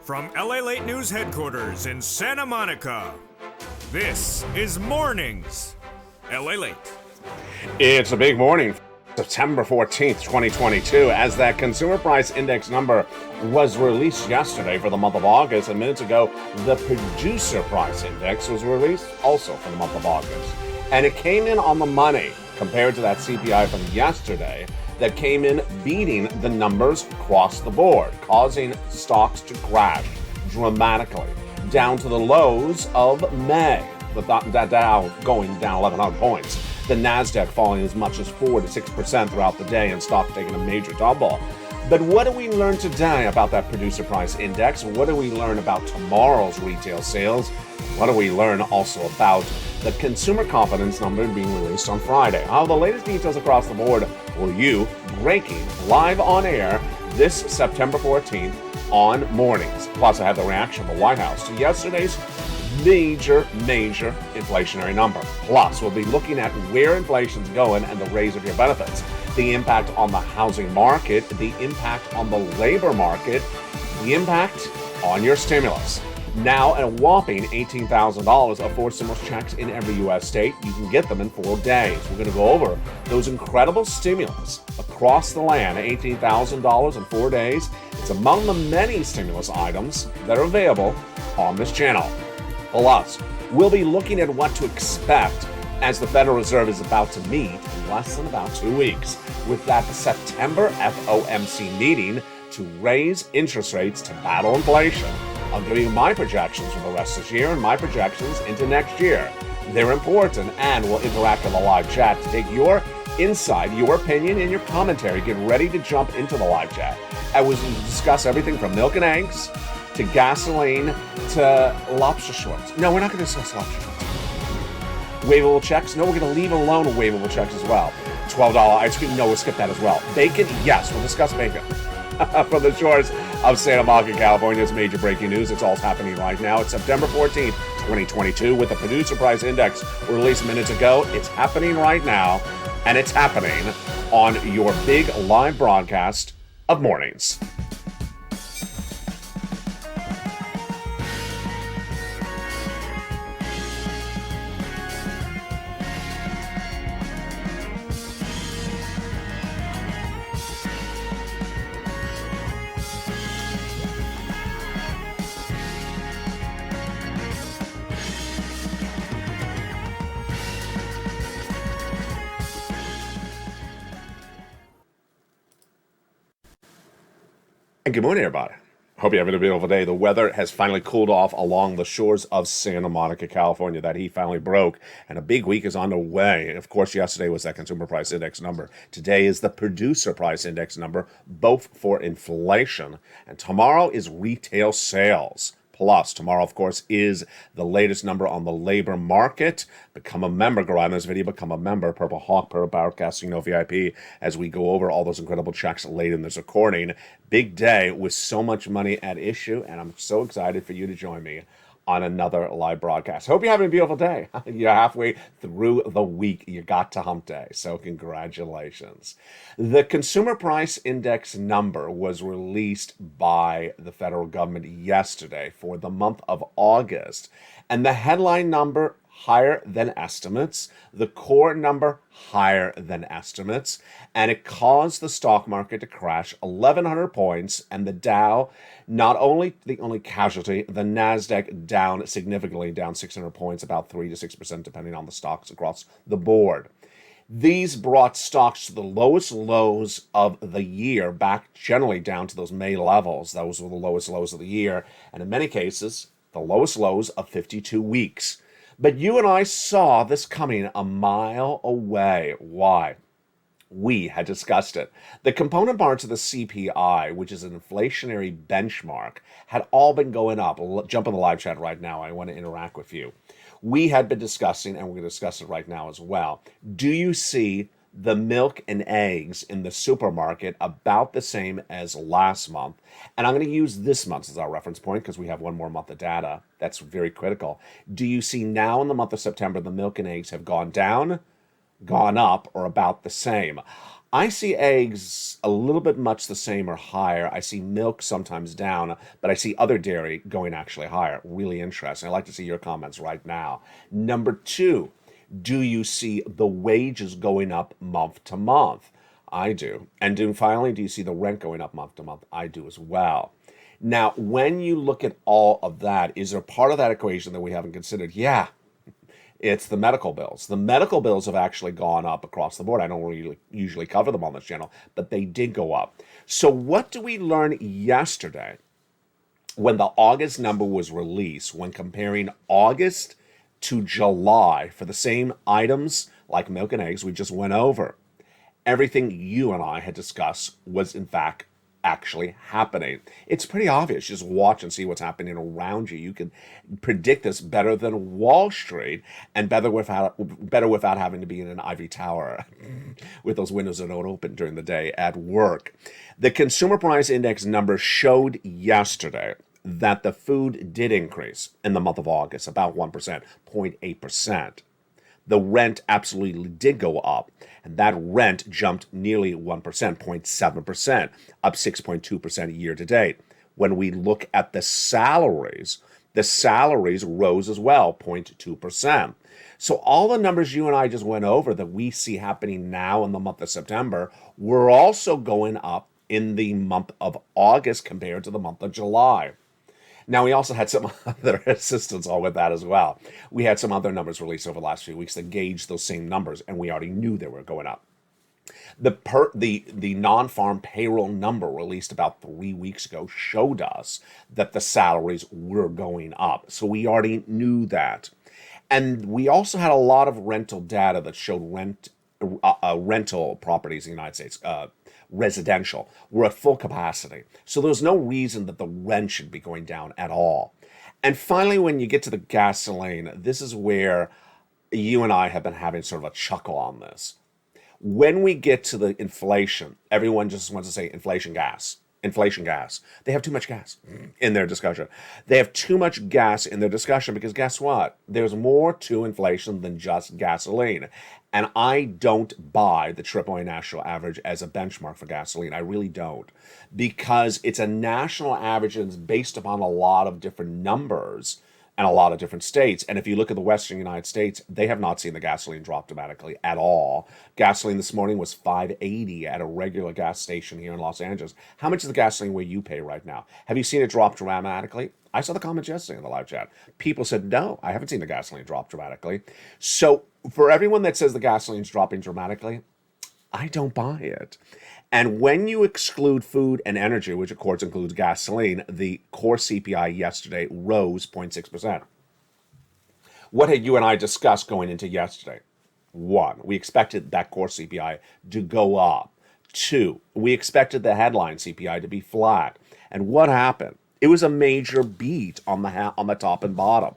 From LALATE News headquarters in Santa Monica, this is Mornings LALATE. It's a big morning, September 14th, 2022, as that consumer price index number was released yesterday for the month of August. And minutes ago, the producer price index was released also for the month of August. And it came in on the money compared to that CPI from yesterday that came in beating the numbers across the board, causing stocks to crash dramatically down to the lows of May. The Dow going down 1,100 points. The NASDAQ falling as much as 4 to 6% throughout the day, and stocks taking a major tumble. But what do we learn today about that producer price index? What do we learn about tomorrow's retail sales? What do we learn also about the consumer confidence number being released on Friday? All the latest details across the board for you, breaking live on air this September 14th on Mornings. Plus, I have the reaction of the White House to yesterday's major inflationary number. Plus, we'll be looking at where inflation's going and the raise of your benefits, the impact on the housing market, the impact on the labor market, the impact on your stimulus. Now, at a whopping $18,000 of 4 stimulus checks in every U.S. state. You can get them in 4 days. We're going to go over those incredible stimulus across the land, $18,000 in 4 days. It's among the many stimulus items that are available on this channel. Plus, we'll be looking at what to expect as the Federal Reserve is about to meet in less than about 2 weeks with that September FOMC meeting to raise interest rates to battle inflation. I'll give you my projections for the rest of this year and my projections into next year. They're important, and we'll interact in the live chat to take your insight, your opinion, and your commentary. Get ready to jump into the live chat. I will discuss everything from milk and eggs to gasoline to lobster shorts. No, we're not going to discuss lobster shorts. Waivable checks? No, we're going to leave alone waivable checks as well. $12 ice cream? No, we'll skip that as well. Bacon? Yes, we'll discuss bacon. From the shores of Santa Monica, California's major breaking news. It's all happening right now. It's September 14th, 2022, with the producer price index released minutes ago. It's happening right now, and it's happening on your big live broadcast of Mornings. And good morning, everybody. Hope you're having a beautiful day. The weather has finally cooled off along the shores of Santa Monica, California. That heat finally broke, and a big week is on the way. Of course, yesterday was that consumer price index number. Today is the producer price index number, both for inflation. And tomorrow is retail sales. Plus, tomorrow, of course, is the latest number on the labor market. Become a member. Go on this video. Become a member. Purple Hawk, Purple Broadcasting, VIP, as we go over all those incredible checks late in this recording. Big day with so much money at issue, and I'm so excited for you to join me on another live broadcast. Hope you're having a beautiful day. You're halfway through the week. You got to hump day, so congratulations. The consumer price index number was released by the federal government yesterday for the month of August, and the headline number higher than estimates, the core number higher than estimates, and it caused the stock market to crash 1,100 points, and the Dow, not only the only casualty, the NASDAQ down significantly, down 600 points, about 3 to 6% depending on the stocks across the board. These brought stocks to the lowest lows of the year, back generally down to those May levels. Those were the lowest lows of the year, and in many cases, the lowest lows of 52 weeks. But you and I saw this coming a mile away. Why? We had discussed it. The component parts of the CPI, which is an inflationary benchmark, had all been going up. Jump in the live chat right now. I want to interact with you. We had been discussing, and we're going to discuss it right now as well. Do you see the milk and eggs in the supermarket about the same as last month? And I'm going to use this month as our reference point because we have one more month of data. That's very critical. Do you see now in the month of September the milk and eggs have gone down, gone up, or about the same? I see eggs a little bit much the same or higher. I see milk sometimes down, but I see other dairy going actually higher. Really interesting. I'd like to see your comments right now. Number two, do you see the wages going up month to month? I do. And then finally, do you see the rent going up month to month? I do as well. Now, when you look at all of that, is there part of that equation that we haven't considered? Yeah, it's the medical bills. The medical bills have actually gone up across the board. I don't really usually cover them on this channel, but they did go up. So what do we learn yesterday when the August number was released, when comparing August to July for the same items like milk and eggs we just went over? Everything you and I had discussed was in fact actually happening. It's pretty obvious. Just watch and see what's happening around you. You can predict this better than Wall Street and better without having to be in an ivory tower with those windows that don't open during the day at work. The consumer price index number showed yesterday that the food did increase in the month of August, about 1%, 0.8%. The rent absolutely did go up, and that rent jumped nearly 1%, 0.7%, up 6.2% year to date. When we look at the salaries rose as well, 0.2%. So all the numbers you and I just went over that we see happening now in the month of September were also going up in the month of August compared to the month of July. Now, we also had some other assistance all with that as well. We had some other numbers released over the last few weeks that gauged those same numbers, and we already knew they were going up. The non-farm payroll number released about 3 weeks ago showed us that the salaries were going up. So we already knew that. And we also had a lot of rental data that showed rental properties in the United States, residential, were at full capacity. So there's no reason that the rent should be going down at all. And finally, when you get to the gasoline, this is where you and I have been having sort of a chuckle on this. When we get to the inflation, everyone just wants to say inflation gas. Inflation gas. They have too much gas in their discussion. They have too much gas in their discussion because guess what? There's more to inflation than just gasoline. And I don't buy the AAA national average as a benchmark for gasoline. I really don't. Because it's a national average and it's based upon a lot of different numbers and a lot of different states. And if you look at the Western United States, they have not seen the gasoline drop dramatically at all. Gasoline this morning was $5.80 at a regular gas station here in Los Angeles. How much is the gasoline where you pay right now? Have you seen it drop dramatically? I saw the comments yesterday in the live chat. People said, no, I haven't seen the gasoline drop dramatically. So for everyone that says the gasoline's dropping dramatically, I don't buy it. And when you exclude food and energy, which of course includes gasoline, the core CPI yesterday rose 0.6%. What had you and I discussed going into yesterday? 1, we expected that core CPI to go up. 2, we expected the headline CPI to be flat. And what happened? It was a major beat on the top and bottom.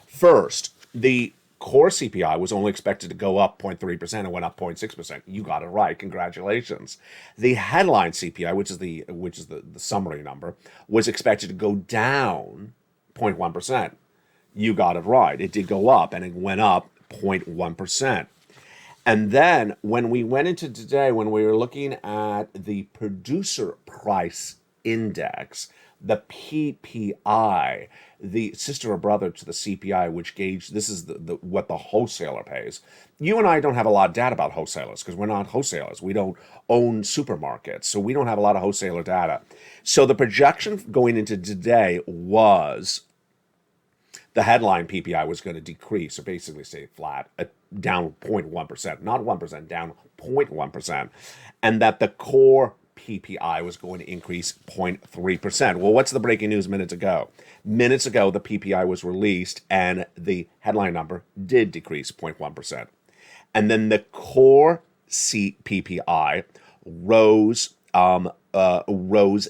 First, the core CPI was only expected to go up 0.3% and went up 0.6%. You got it right. Congratulations. The headline CPI, which is the summary number, was expected to go down 0.1%. You got it right. It did go up, and it went up 0.1%. And then when we went into today, when we were looking at the producer price index, the PPI, the sister or brother to the CPI, which gauge this is what the wholesaler pays. You and I don't have a lot of data about wholesalers because we're not wholesalers. We don't own supermarkets, so we don't have a lot of wholesaler data. So the projection going into today was the headline PPI was going to decrease, or basically stay flat, down 0.1%, not 1%, down 0.1%, and that the core PPI was going to increase 0.3%. Well, what's the breaking news minutes ago? Minutes ago, the PPI was released and the headline number did decrease 0.1%. And then the core PPI rose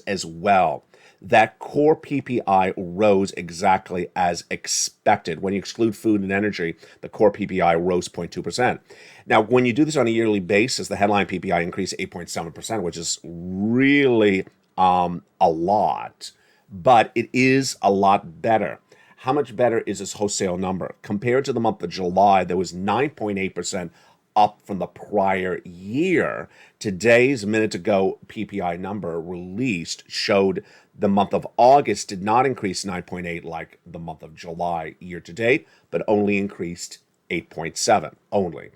as well. That core PPI rose exactly as expected. When you exclude food and energy, the core PPI rose 0.2%. Now, when you do this on a yearly basis, the headline PPI increased 8.7%, which is really a lot, but it is a lot better. How much better is this wholesale number? Compared to the month of July, there was 9.8% up from the prior year. Today's minute ago PPI number released showed the month of August did not increase 9.8 like the month of July year to date, but only increased 8.7 only.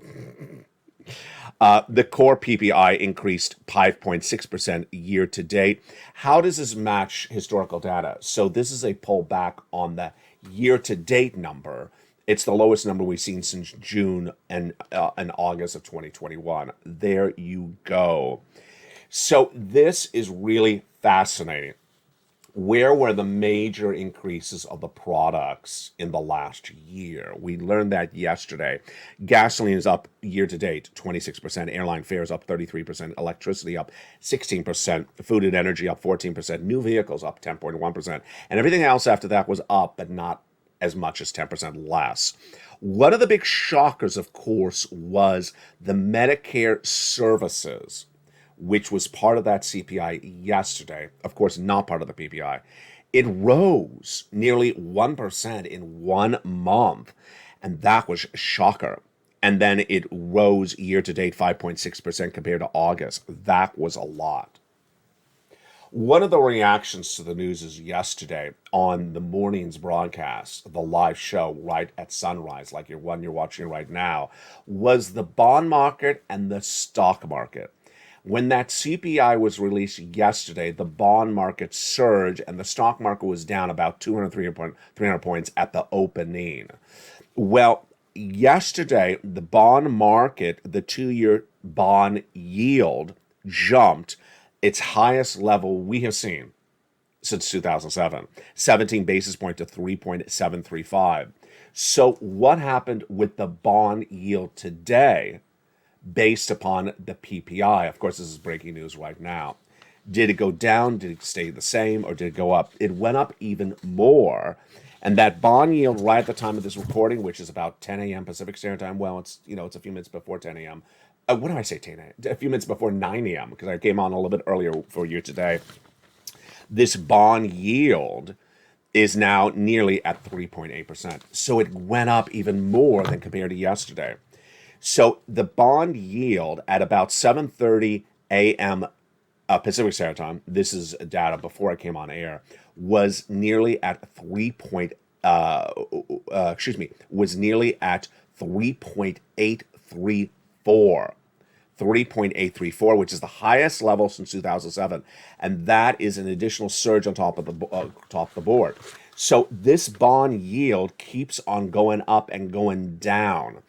The core PPI increased 5.6% year to date. How does this match historical data? So this is a pullback on the year to date number. It's the lowest number we've seen since June and August of 2021. There you go. So this is really fascinating. Where were the major increases of the products in the last year? We learned that yesterday. Gasoline is up year to date 26%, airline fares up 33%, electricity up 16%, food and energy up 14%, new vehicles up 10.1%, and everything else after that was up, but not as much as 10% less. One of the big shockers, of course, was the Medicare services, which was part of that CPI yesterday, of course, not part of the PPI. It rose nearly 1% in 1 month, and that was a shocker. And then it rose year to date 5.6% compared to August. That was a lot. One of the reactions to the news is yesterday on the morning's broadcast, the live show right at sunrise, like your one you're watching right now, was the bond market and the stock market. When that CPI was released yesterday, the bond market surged and the stock market was down about 300 points at the opening. Well, yesterday, the bond market, the 2-year bond yield jumped its highest level we have seen since 2007, 17 basis point to 3.735. So what happened with the bond yield today? Based upon the PPI. Of course, this is breaking news right now. Did it go down? Did it stay the same? Or did it go up? It went up even more. And that bond yield right at the time of this recording, which is about 10 a.m. Pacific Standard Time, well, it's a few minutes before 10 a.m. What do I say 10 a.m.? A few minutes before 9 a.m. because I came on a little bit earlier for you today. This bond yield is now nearly at 3.8%. So it went up even more than compared to yesterday. So the bond yield at about 7:30 a.m. Pacific Standard Time, this is data before I came on air, was nearly at 3.834, which is the highest level since 2007, and that is an additional surge on top of the board. So this bond yield keeps on going up and going down.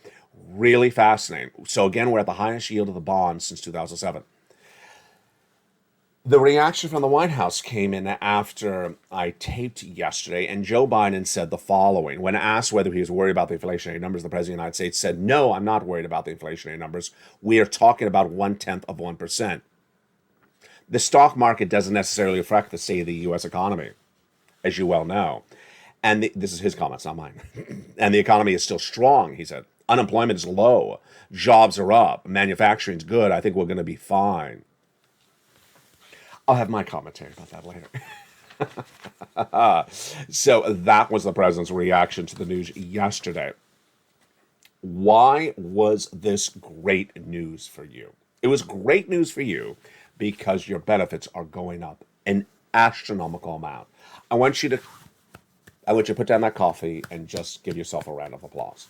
Really fascinating. So again, we're at the highest yield of the bond since 2007. The reaction from the White House came in after I taped yesterday, and Joe Biden said the following. When asked whether he was worried about the inflationary numbers, the President of the United States said, "No, I'm not worried about the inflationary numbers. We are talking about 0.1%. The stock market doesn't necessarily affect the state of the U.S. economy, as you well know." And this is his comments, not mine. "And the economy is still strong," he said. "Unemployment is low. Jobs are up. Manufacturing's good. I think we're going to be fine." I'll have my commentary about that later. So that was the president's reaction to the news yesterday. Why was this great news for you? It was great news for you because your benefits are going up an astronomical amount. I want you to put down that coffee and just give yourself a round of applause.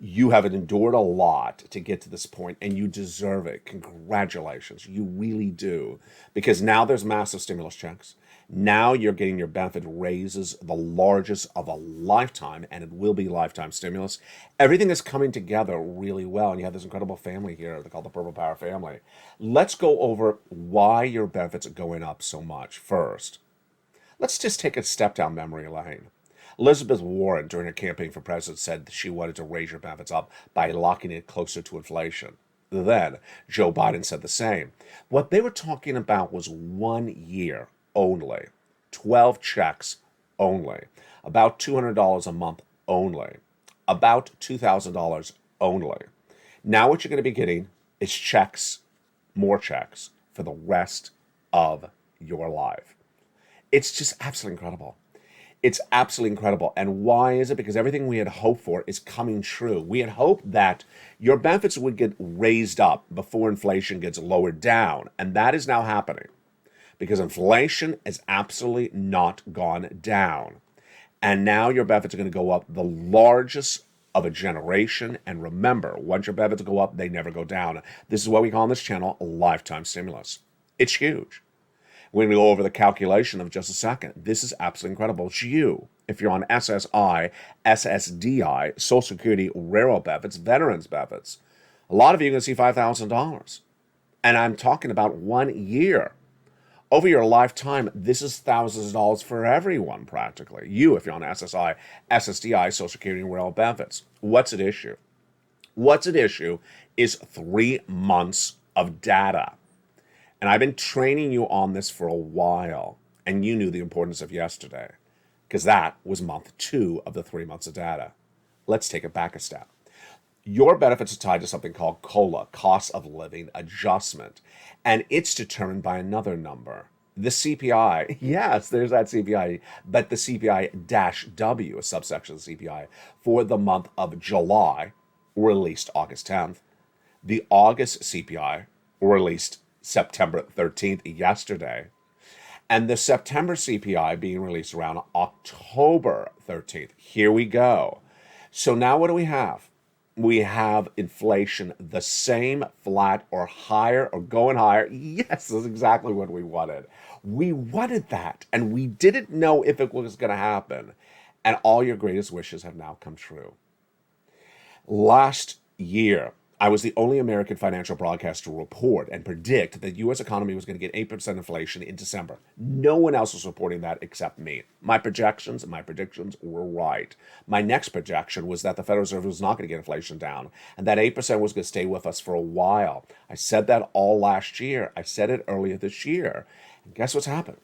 You have endured a lot to get to this point, and you deserve it. Congratulations. You really do. Because now there's massive stimulus checks. Now you're getting your benefit raises, the largest of a lifetime, and it will be lifetime stimulus. Everything is coming together really well, and you have this incredible family here. They call the Purple Power family. Let's go over why your benefits are going up so much first. Let's just take a step down memory lane. Elizabeth Warren, during her campaign for president, said she wanted to raise your benefits up by locking it closer to inflation. Then Joe Biden said the same. What they were talking about was 1 year only, 12 checks only, about $200 a month only, about $2,000 only. Now what you're going to be getting is checks, more checks, for the rest of your life. It's just absolutely incredible. It's absolutely incredible. And why is it? Because everything we had hoped for is coming true. We had hoped that your benefits would get raised up before inflation gets lowered down. And that is now happening because inflation has absolutely not gone down. And now your benefits are going to go up the largest of a generation. And remember, once your benefits go up, they never go down. This is what we call on this channel a lifetime stimulus. It's huge. We're going to go over the calculation of just a second. This is absolutely incredible. It's you. If you're on SSI, SSDI, Social Security, railroad benefits, veterans benefits, a lot of you are going to see $5,000. And I'm talking about 1 year. Over your lifetime, this is thousands of dollars for everyone practically. You, if you're on SSI, SSDI, Social Security, and railroad benefits. What's at issue? What's at issue is 3 months of data. And I've been training you on this for a while, and you knew the importance of yesterday, because that was month 2 of the 3 months of data. Let's take it back a step. Your benefits are tied to something called COLA, cost of living adjustment, and it's determined by another number. The CPI, yes, there's that CPI, but the CPI-W, a subsection of the CPI, for the month of July, released August 10th. The August CPI released September 13th, yesterday. And the September CPI being released around October 13th. Here we go. So now what do we have? We have inflation the same, flat, or higher, or going higher. Yes, that's exactly what we wanted. We wanted that, and we didn't know if it was going to happen. And all your greatest wishes have now come true. Last year, I was the only American financial broadcaster to report and predict that the U.S. economy was going to get 8% inflation in December. No one else was reporting that except me. My projections and my predictions were right. My next projection was that the Federal Reserve was not going to get inflation down, and that 8% was going to stay with us for a while. I said that all last year. I said it earlier this year. And guess what's happened?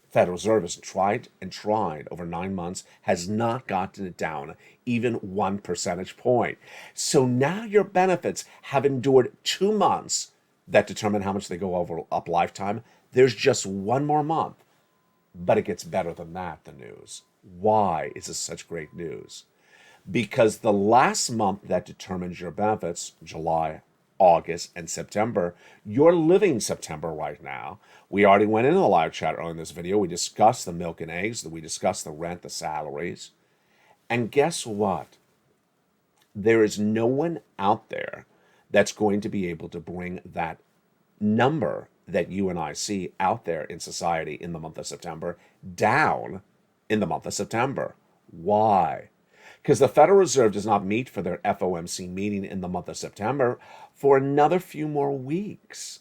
Federal Reserve has tried and tried over 9 months, has not gotten it down even 1 percentage point. So now your benefits have endured 2 months that determine how much they go over up lifetime. There's just 1 more month, but it gets better than that, the news. Why is this such great news? Because the last month that determines your benefits, July, August, and September, you're living September right now. We already went into the live chat earlier in this video. We discussed the milk and eggs, we discussed the rent, the salaries. And guess what? There is no one out there that's going to be able to bring that number that you and I see out there in society in the month of September down in the month of September. Why? Because the Federal Reserve does not meet for their FOMC meeting in the month of September for another few more weeks.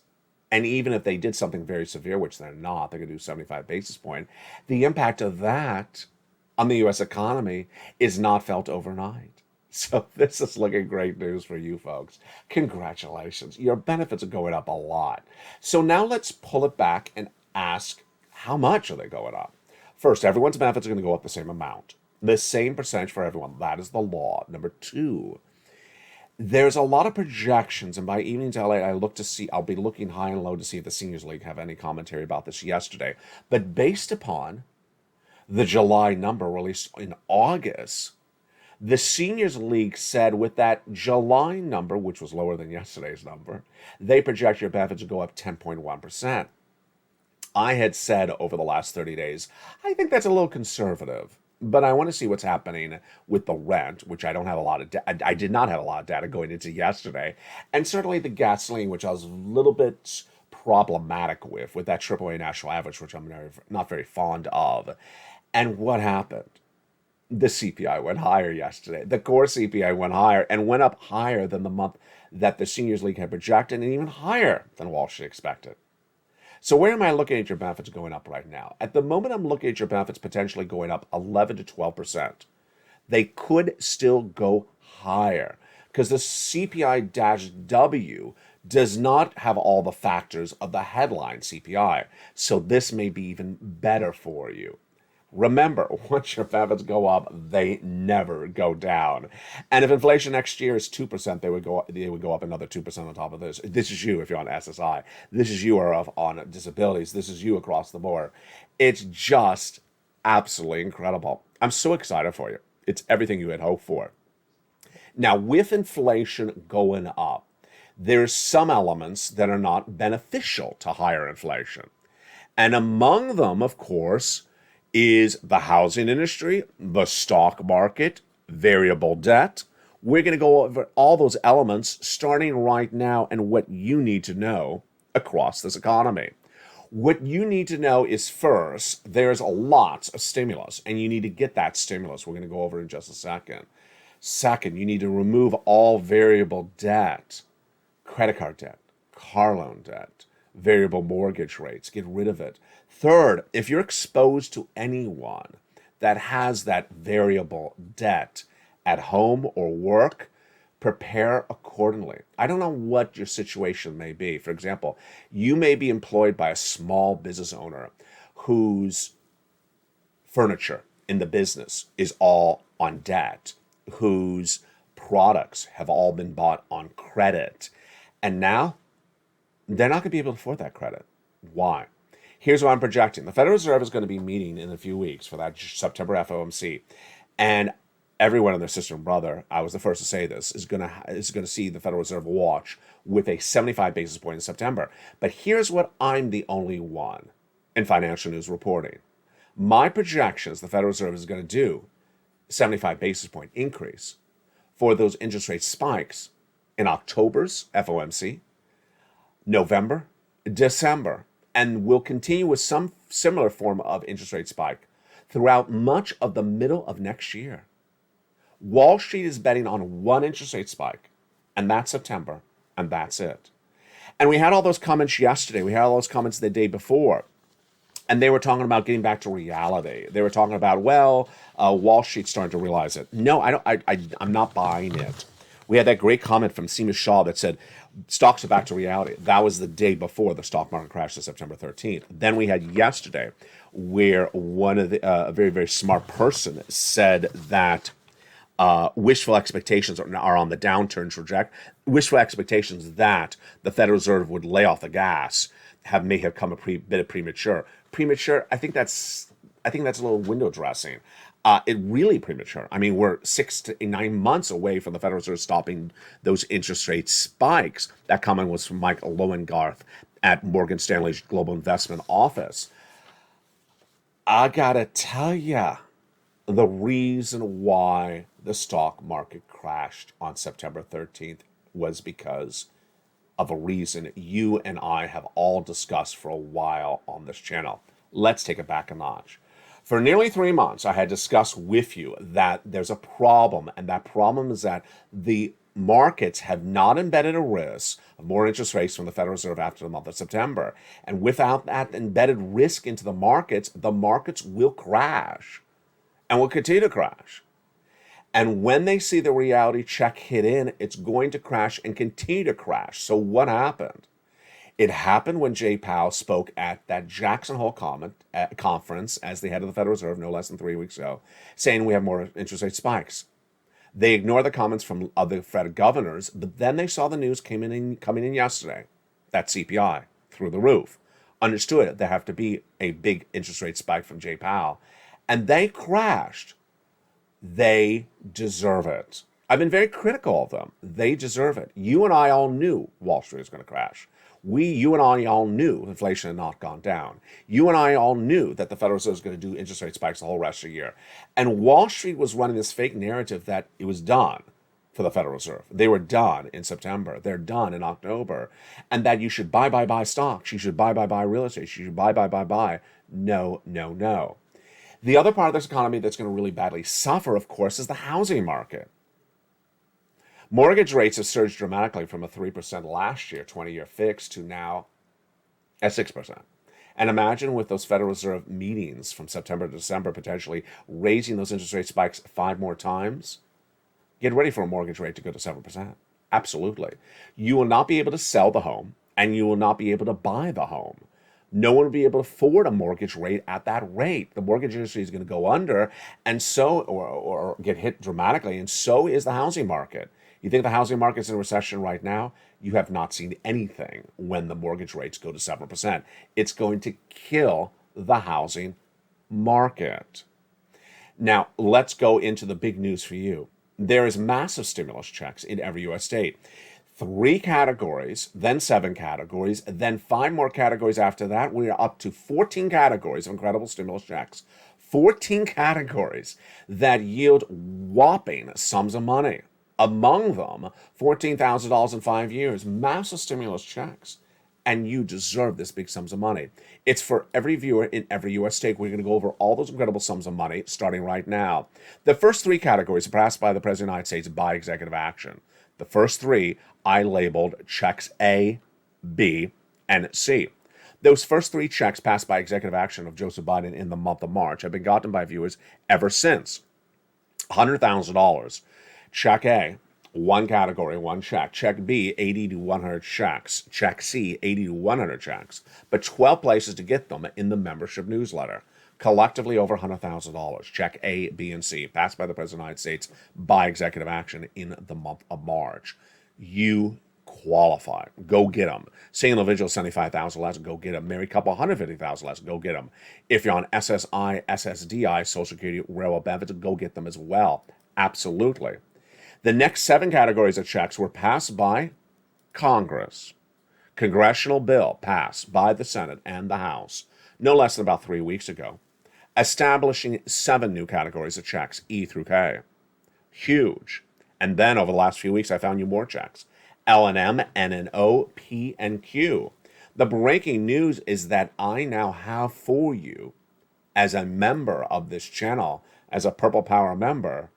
And even if they did something very severe, which they're not, they're going to do 75 basis point, the impact of that on the U.S. economy is not felt overnight. So this is looking great news for you folks. Congratulations. Your benefits are going up a lot. So now let's pull it back and ask, how much are they going up? First, everyone's benefits are going to go up the same amount. The same percentage for everyone. That is the law. Number 2, there's a lot of projections, and by evenings LA, I'll be looking high and low to see if the Seniors League have any commentary about this yesterday. But based upon the July number released in August, the Seniors League said with that July number, which was lower than yesterday's number, they project your benefits to go up 10.1%. I had said over the last 30 days, I think that's a little conservative. But I want to see what's happening with the rent, which I don't have a lot of I did not have a lot of data going into yesterday. And certainly the gasoline, which I was a little bit problematic with that AAA national average, which I'm not very fond of. And what happened? The CPI went higher yesterday. The core CPI went higher and went up higher than the month that the Seniors League had projected, and even higher than Wall Street expected. So where am I looking at your benefits going up right now? At the moment, I'm looking at your benefits potentially going up 11 to 12%. They could still go higher because the CPI-W does not have all the factors of the headline CPI. So this may be even better for you. Remember, once your benefits go up, they never go down. And if inflation next year is 2%, they would go up another 2% on top of this. This is you if you're on SSI. This is you are on disabilities. This is you across the board. It's just absolutely incredible. I'm so excited for you. It's everything you had hoped for. Now, with inflation going up, there's some elements that are not beneficial to higher inflation. And among them, of course, is the housing industry, the stock market, variable debt. We're going to go over all those elements starting right now and what you need to know across this economy. What you need to know is first, there's lots of stimulus, and you need to get that stimulus. We're going to go over in just a second. Second, you need to remove all variable debt, credit card debt, car loan debt, variable mortgage rates, get rid of it. Third, if you're exposed to anyone that has that variable debt at home or work, prepare accordingly. I don't know what your situation may be. For example, you may be employed by a small business owner whose furniture in the business is all on debt, whose products have all been bought on credit. And now they're not going to be able to afford that credit. Why? Here's what I'm projecting. The Federal Reserve is going to be meeting in a few weeks for that September FOMC. And everyone and their sister and brother, I was the first to say this, is going to see the Federal Reserve watch with a 75 basis point in September. But here's what I'm the only one in financial news reporting. My projections, the Federal Reserve is going to do 75 basis point increase for those interest rate spikes in October's FOMC, November, December, and will continue with some similar form of interest rate spike throughout much of the middle of next year. Wall Street is betting on one interest rate spike, and that's September, and that's it. And we had all those comments yesterday. We had all those comments the day before. And they were talking about getting back to reality. They were talking about, Wall Street's starting to realize it. No, I'm not buying it. We had that great comment from Seema Shah that said, stocks are back to reality. That was the day before the stock market crashed on September 13th. Then we had yesterday where one of the, a very, very smart person said that wishful expectations are on the downturn trajectory. Wishful expectations that the Federal Reserve would lay off the gas may have come a bit of premature. Premature, I think that's a little window dressing. It really premature. I mean, we're 6 to 9 months away from the Federal Reserve stopping those interest rate spikes. That comment was from Mike Lowengarth at Morgan Stanley's Global Investment Office. I gotta tell ya, the reason why the stock market crashed on September 13th was because of a reason you and I have all discussed for a while on this channel. Let's take it back a notch. For nearly 3 months, I had discussed with you that there's a problem, and that problem is that the markets have not embedded a risk of more interest rates from the Federal Reserve after the month of September. And without that embedded risk into the markets will crash and will continue to crash. And when they see the reality check hit in, it's going to crash and continue to crash. So what happened? It happened when Jay Powell spoke at that Jackson Hole conference as the head of the Federal Reserve no less than 3 weeks ago, saying we have more interest rate spikes. They ignored the comments from other Fed governors, but then they saw the news coming in yesterday, that CPI through the roof. Understood there have to be a big interest rate spike from Jay Powell, and they crashed. They deserve it. I've been very critical of them. They deserve it. You and I all knew Wall Street was going to crash. You and I all knew inflation had not gone down. You and I all knew that the Federal Reserve was going to do interest rate spikes the whole rest of the year. And Wall Street was running this fake narrative that it was done for the Federal Reserve. They were done in September. They're done in October. And that you should buy stocks. You should buy real estate. You should buy. No, no, no. The other part of this economy that's going to really badly suffer, of course, is the housing market. Mortgage rates have surged dramatically from a 3% last year, 20-year fixed, to now at 6%. And imagine with those Federal Reserve meetings from September to December potentially raising those interest rate spikes 5 more times. Get ready for a mortgage rate to go to 7%. Absolutely. You will not be able to sell the home, and you will not be able to buy the home. No one will be able to afford a mortgage rate at that rate. The mortgage industry is going to go under, and so or get hit dramatically, and so is the housing market. You think the housing market's in a recession right now? You have not seen anything when the mortgage rates go to 7%. It's going to kill the housing market. Now, let's go into the big news for you. There is massive stimulus checks in every U.S. state. 3 categories, then 7 categories, then 5 more categories after that. We are up to 14 categories of incredible stimulus checks. 14 categories that yield whopping sums of money. Among them, $14,000 in 5 years. Massive stimulus checks. And you deserve this big sums of money. It's for every viewer in every U.S. state. We're going to go over all those incredible sums of money starting right now. The first 3 categories are passed by the President of the United States by executive action. The first 3 I labeled checks A, B, and C. Those first 3 checks passed by executive action of Joseph Biden in the month of March have been gotten by viewers ever since. $100,000. Check A, 1 category, 1 check. Check B, 80 to 100 checks. Check C, 80 to 100 checks. But 12 places to get them in the membership newsletter. Collectively over $100,000. Check A, B, and C, passed by the President of the United States by executive action in the month of March. You qualify. Go get them. Single individual, $75,000 less, go get them. Married couple, $150,000 less, go get them. If you're on SSI, SSDI, Social Security, Railroad benefits, go get them as well. Absolutely. The next 7 categories of checks were passed by Congress. Congressional bill passed by the Senate and the House no less than about 3 weeks ago, establishing 7 new categories of checks, E through K. Huge. And then over the last few weeks, I found you more checks. L and M, N and O, P and Q. The breaking news is that I now have for you, as a member of this channel, as a Purple Power member,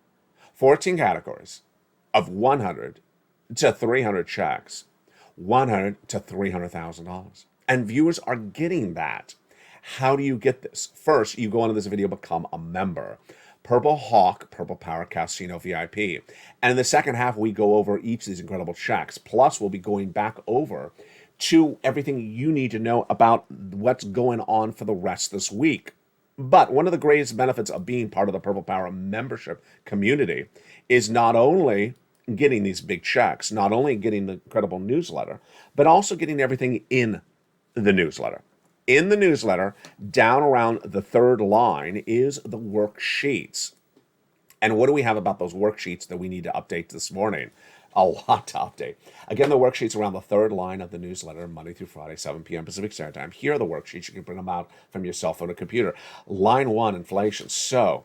14 categories of 100 to 300 checks, $100 to $300,000. And viewers are getting that. How do you get this? First, you go into this video, become a member. Purple Hawk, Purple Power Casino VIP. And in the second half, we go over each of these incredible checks. Plus, we'll be going back over to everything you need to know about what's going on for the rest of this week. But one of the greatest benefits of being part of the Purple Power membership community is not only getting these big checks, not only getting the incredible newsletter, but also getting everything in the newsletter. In the newsletter, down around the 3rd line is the worksheets. And what do we have about those worksheets that we need to update this morning? A lot to update. Again, the worksheets around the 3rd line of the newsletter, Monday through Friday, 7 p.m. Pacific Standard Time. Here are the worksheets. You can print them out from your cell phone or computer. Line 1, inflation. So,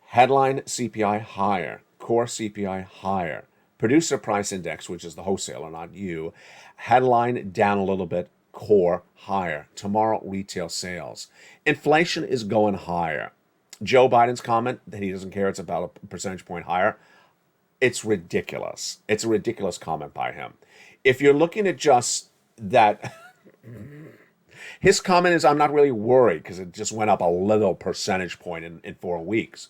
headline CPI higher, core CPI higher, producer price index, which is the wholesaler, not you, headline down a little bit, core higher. Tomorrow, retail sales. Inflation is going higher. Joe Biden's comment that he doesn't care, it's about a percentage point higher. It's ridiculous. It's a ridiculous comment by him. If you're looking at just that, his comment is, I'm not really worried because it just went up a little percentage point in 4 weeks.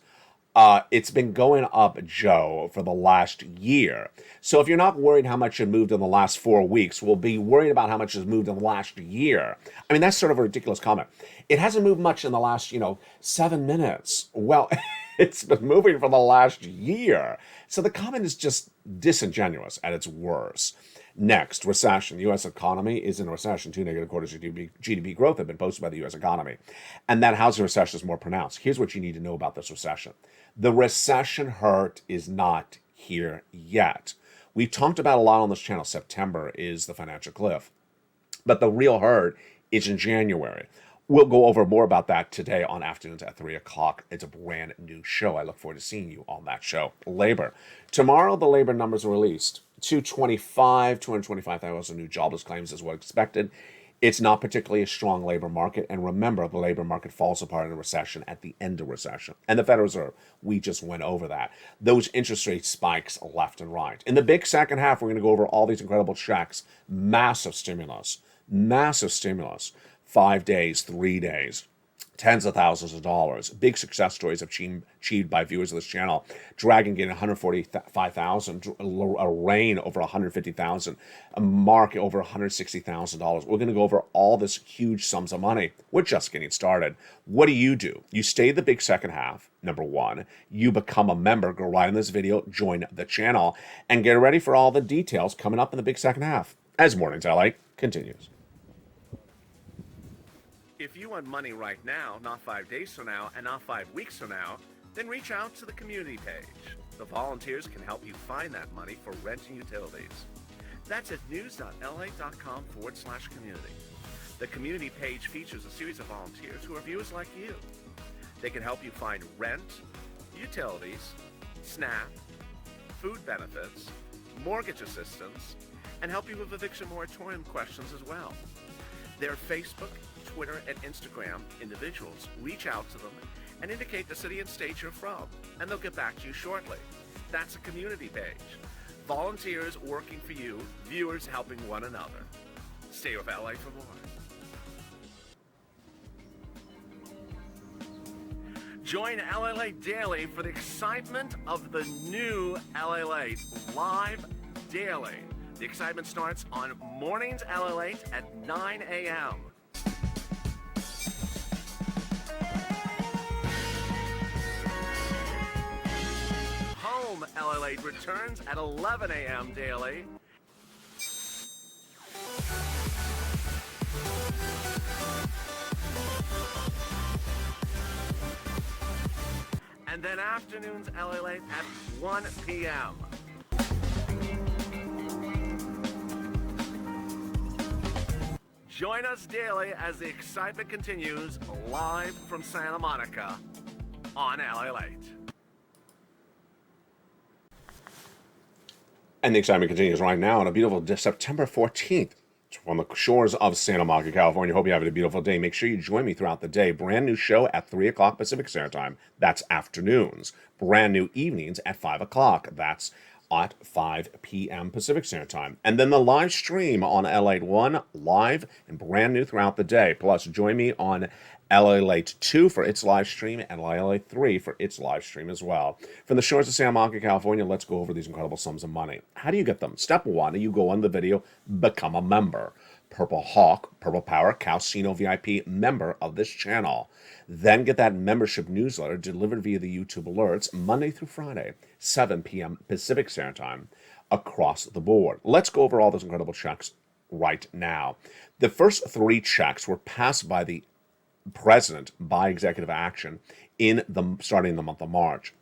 It's been going up, Joe, for the last year. So if you're not worried how much it moved in the last 4 weeks, we'll be worried about how much has moved in the last year. I mean, that's sort of a ridiculous comment. It hasn't moved much in the last, 7 minutes. Well, it's been moving for the last year. So the comment is just disingenuous at its worst. Next, recession. The U.S. economy is in a recession. 2 negative quarters of GDP growth have been posted by the U.S. economy. And that housing recession is more pronounced. Here's what you need to know about this recession. The recession hurt is not here yet. We've talked about a lot on this channel. September is the financial cliff. But the real hurt is in January. We'll go over more about that today on afternoons at 3 o'clock. It's a brand new show. I look forward to seeing you on that show. Labor. Tomorrow, the labor numbers are released. 225,000 new jobless claims is what expected. It's not particularly a strong labor market. And remember, the labor market falls apart in a recession at the end of recession. And the Federal Reserve, we just went over that. Those interest rate spikes left and right. In the big second half, we're going to go over all these incredible checks. Massive stimulus. 5 days, 3 days, tens of thousands of dollars. Big success stories achieved by viewers of this channel. Dragon getting 145,000, a Rain over 150,000, a Mark over $160,000. We're going to go over all this huge sums of money. We're just getting started. What do? You stay the big second half, number 1. You become a member. Go right in this video, join the channel, and get ready for all the details coming up in the big second half as Mornings LA continues. If you want money right now, not 5 days from now, and not 5 weeks from now, then reach out to the community page. The volunteers can help you find that money for rent and utilities. That's at news.lalate.com/community. The community page features a series of volunteers who are viewers like you. They can help you find rent, utilities, SNAP, food benefits, mortgage assistance, and help you with eviction moratorium questions as well. Their Facebook, Twitter, and Instagram individuals reach out to them and indicate the city and state you're from, and they'll get back to you shortly. That's a community page. Volunteers working for you, viewers helping one another. Stay with LA for more. Join LALATE Daily for the excitement of the new LALATE live daily. The excitement starts on Mornings LALATE at 9 a.m. Home LALATE returns at 11 a.m. daily. And then afternoons LALATE at 1 p.m. Join us daily as the excitement continues live from Santa Monica on LALATE. And the excitement continues right now on a beautiful September 14th on the shores of Santa Monica, California. Hope you have a beautiful day. Make sure you join me throughout the day. Brand new show at 3 o'clock Pacific Standard Time. That's afternoons. Brand new evenings at 5 o'clock. That's at 5 p.m. Pacific Standard Time. And then the live stream on LALATE live and brand new throughout the day. Plus, join me on LALATE 2 for its live stream and LALATE 3 for its live stream as well. From the shores of Santa Monica, California, let's go over these incredible sums of money. How do you get them? Step 1, you go on the video, become a member. Purple Hawk, Purple Power, Calcino VIP member of this channel. Then get that membership newsletter delivered via the YouTube alerts Monday through Friday, 7 p.m. Pacific Standard Time across the board. Let's go over all those incredible checks right now. The first 3 checks were passed by the president by executive action starting in the month of March.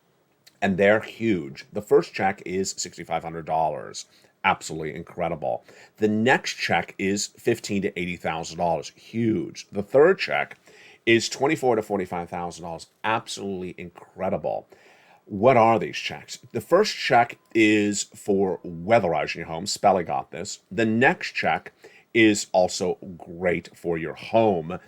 And they're huge. The first check is $6,500. Absolutely incredible. The next check is $15,000 to $80,000. Huge. The third check is $24,000 to $45,000. Absolutely incredible. What are these checks? The first check is for weatherizing your home. Spelly got this. The next check is also great for your home.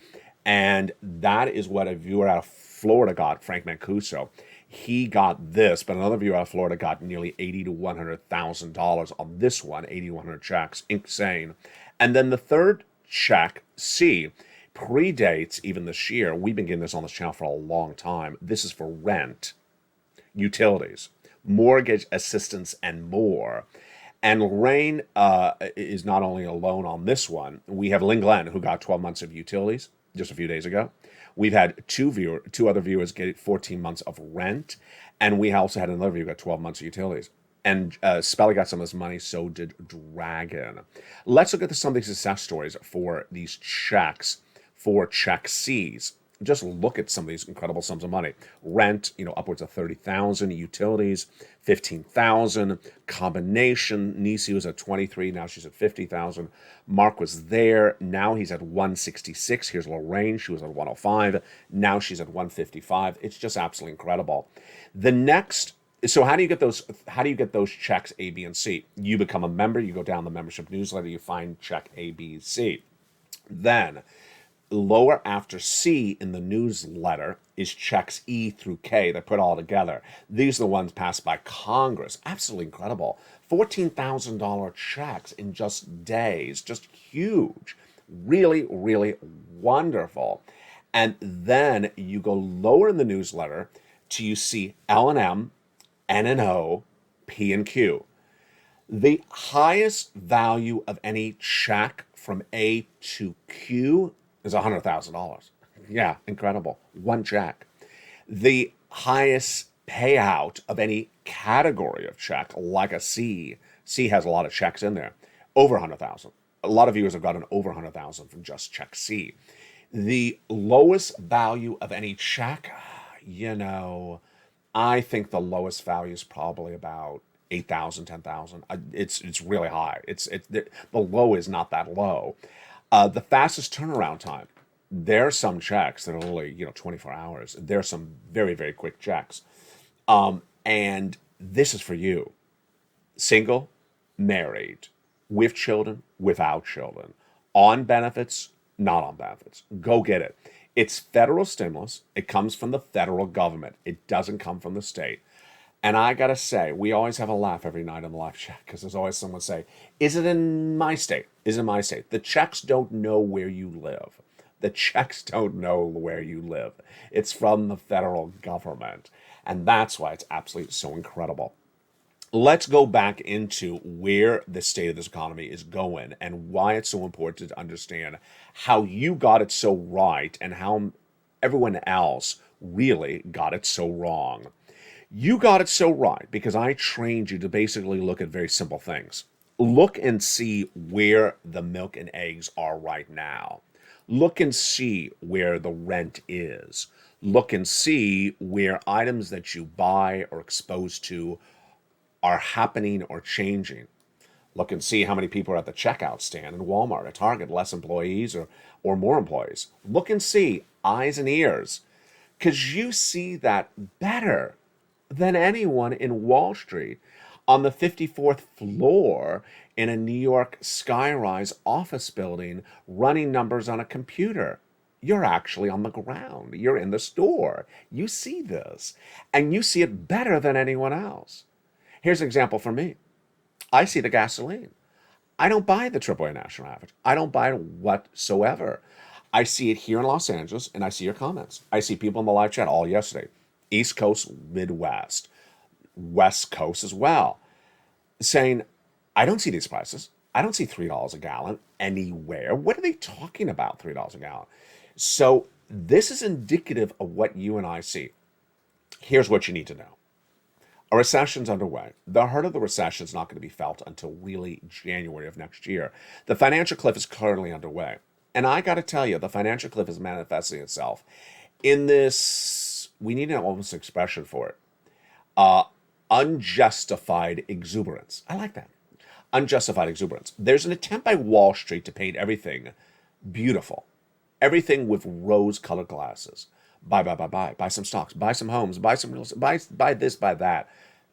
And that is what a viewer out of Florida got, Frank Mancuso. He got this, but another viewer out of Florida got nearly $80,000 to $100,000 on this one, 8,100 checks. Insane. And then the third check, C, predates even this year. We've been getting this on this channel for a long time. This is for rent, utilities, mortgage assistance, and more. And Lorraine is not only alone on this one. We have Lynn Glenn, who got 12 months of utilities just a few days ago. We've had two other viewers get 14 months of rent, and we also had another viewer get 12 months of utilities. And Spelly got some of this money, so did Dragon. Let's look at some of these success stories for these checks, for check C's. Just look at some of these incredible sums of money. Rent, upwards of $30,000. Utilities, $15,000. Combination, Nisi was at $23,000. Now she's at $50,000. Mark was there. Now he's at $166,000. Here's Lorraine. She was at $105,000. Now she's at $155,000. It's just absolutely incredible. The next. So how do you get those? How do you get those checks A, B, and C? You become a member. You go down the membership newsletter. You find check A, B, C. Then lower after C in the newsletter is checks E through K. They put all together. These are the ones passed by Congress. Absolutely incredible. $14,000 checks in just days. Just huge. Really, really wonderful. And then you go lower in the newsletter till you see L&M, N&O, P and Q. The highest value of any check from A to Q is $100,000. Yeah, incredible. One check. The highest payout of any category of check, like a C. C has a lot of checks in there. Over $100,000. A lot of viewers have gotten over $100,000 from just check C. The lowest value of any check, you know, I think the lowest value is probably about 8,000, 10,000. It's really high. The low is not that low. The fastest turnaround time. There are some checks that are only 24 hours. There are some very, very quick checks. And this is for you. Single, married, with children, without children, on benefits, not on benefits. Go get it. It's federal stimulus. It comes from the federal government. It doesn't come from the state. And I gotta say, we always have a laugh every night on the live chat because there's always someone say, "Is it in my state? Is it in my state?" The checks don't know where you live. The checks don't know where you live. It's from the federal government. And that's why it's absolutely so incredible. Let's go back into where the state of this economy is going and why it's so important to understand how you got it so right and how everyone else really got it so wrong. You got it so right because I trained you to basically look at very simple things. Look and see where the milk and eggs are right now. Look and see where the rent is. Look and see where items that you buy or exposed to are happening or changing. Look and see how many people are at the checkout stand in Walmart, at Target, less employees or more employees. Look and see eyes and ears because you see that better than anyone in Wall Street on the 54th floor in a New York skyrise office building running numbers on a computer. You're actually on the ground. You're in the store. You see this, and you see it better than anyone else. Here's an example for me. I see the gasoline. I don't buy the AAA national average. I don't buy it whatsoever. I see it here in Los Angeles, and I see your comments. I see people in the live chat all yesterday. East Coast, Midwest, West Coast as well, saying, I don't see these prices. I don't see $3 a gallon anywhere. What are they talking about, $3 a gallon? So this is indicative of what you and I see. Here's what you need to know. A recession's underway. The hurt of the recession is not going to be felt until really January of next year. The financial cliff is currently underway. And I got to tell you, the financial cliff is manifesting itself in this, we need an almost expression for it, unjustified exuberance. I like that. Unjustified exuberance. There's an attempt by Wall Street to paint everything beautiful, everything with rose-colored glasses. Buy some stocks, buy some homes, buy some real estate, buy this, buy that.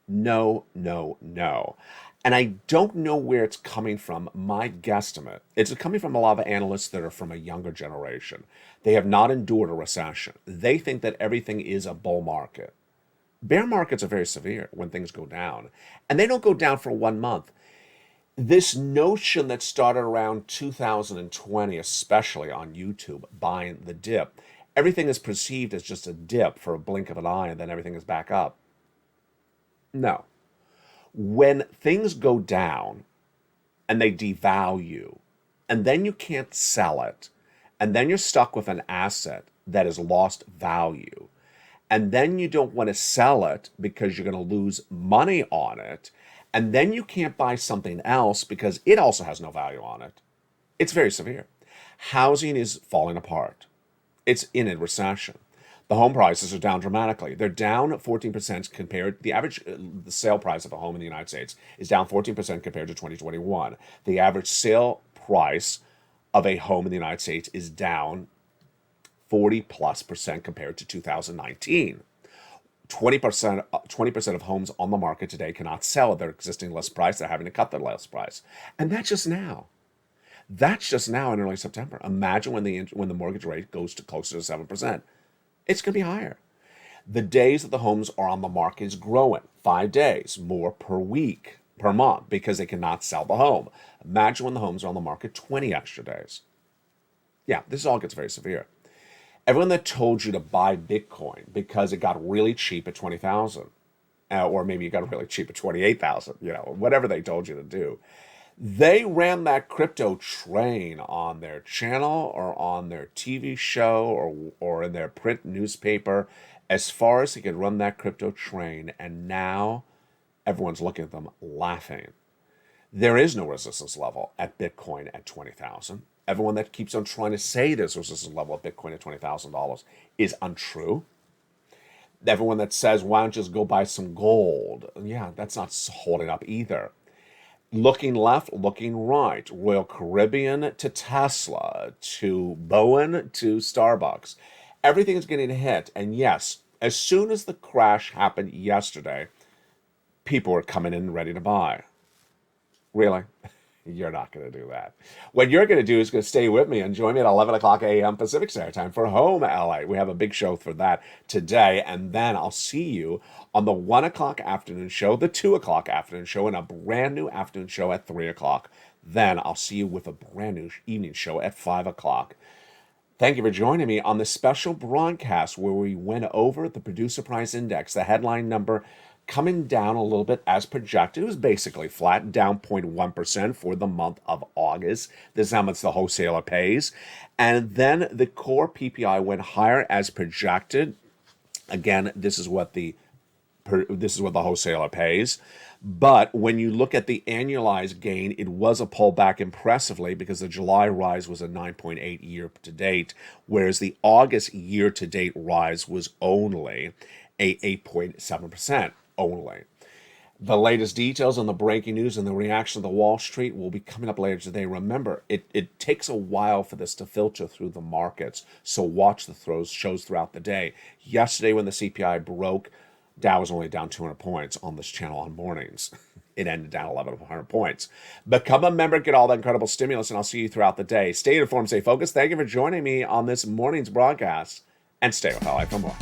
No, no, no. And I don't know where it's coming from. My guesstimate, it's coming from a lot of analysts that are from a younger generation. They have not endured a recession. They think that everything is a bull market. Bear markets are very severe when things go down. And they don't go down for 1 month. This notion that started around 2020, especially on YouTube, buying the dip, everything is perceived as just a dip for a blink of an eye and then everything is back up. No. When things go down and they devalue and then you can't sell it and then you're stuck with an asset that has lost value and then you don't want to sell it because you're going to lose money on it and then you can't buy something else because it also has no value on it, it's very severe. Housing is falling apart. It's in a recession. The home prices are down dramatically. They're down 14% compared. The average the sale price of a home in the United States is down 14% compared to 2021. The average sale price of a home in the United States is down 40+% compared to 2019. 20% of homes on the market today cannot sell at their existing list price. They're having to cut their list price, and that's just now. That's just now in early September. Imagine when the mortgage rate goes to closer to 7%. It's going to be higher. The days that the homes are on the market is growing. 5 days more per week, per month, because they cannot sell the home. Imagine when the homes are on the market 20 extra days. Yeah, this all gets very severe. Everyone that told you to buy Bitcoin because it got really cheap at 20,000, or maybe it got really cheap at 28,000, whatever they told you to do, they ran that crypto train on their channel or on their TV show or in their print newspaper as far as they could run that crypto train, and now everyone's looking at them laughing. There is no resistance level at Bitcoin at 20,000. everyone that keeps on trying to say this was the level of Bitcoin at $20,000 is untrue. Everyone that says, why don't you just go buy some gold? Yeah, that's not holding up either. Looking left, looking right, Royal Caribbean to Tesla, to Bowen, to Starbucks. Everything is getting hit. And yes, as soon as the crash happened yesterday, people were coming in ready to buy. Really? You're not going to do that. What you're going to do is going to stay with me and join me at 11 o'clock a.m. Pacific Standard Time for Home LA. We have a big show for that today. And then I'll see you on the 1 o'clock afternoon show, the 2 o'clock afternoon show, and a brand new afternoon show at 3 o'clock. Then I'll see you with a brand new evening show at 5 o'clock. Thank you for joining me on this special broadcast where we went over the Producer Price Index, the headline number coming down a little bit as projected. It was basically flat, down 0.1% for the month of August. This is how much the wholesaler pays. And then the core PPI went higher as projected. Again, this is what the wholesaler pays. But when you look at the annualized gain, it was a pullback impressively because the July rise was a 9.8 year to date, whereas the August year to date rise was only a 8.7%. Only. The latest details on the breaking news and the reaction of the Wall Street will be coming up later today. Remember, it takes a while for this to filter through the markets, so watch the shows throughout the day. Yesterday when the CPI broke, Dow was only down 200 points on this channel on mornings. It ended down 1,100 points. Become a member, get all that incredible stimulus, and I'll see you throughout the day. Stay informed, stay focused. Thank you for joining me on this morning's broadcast, and stay with LA for more.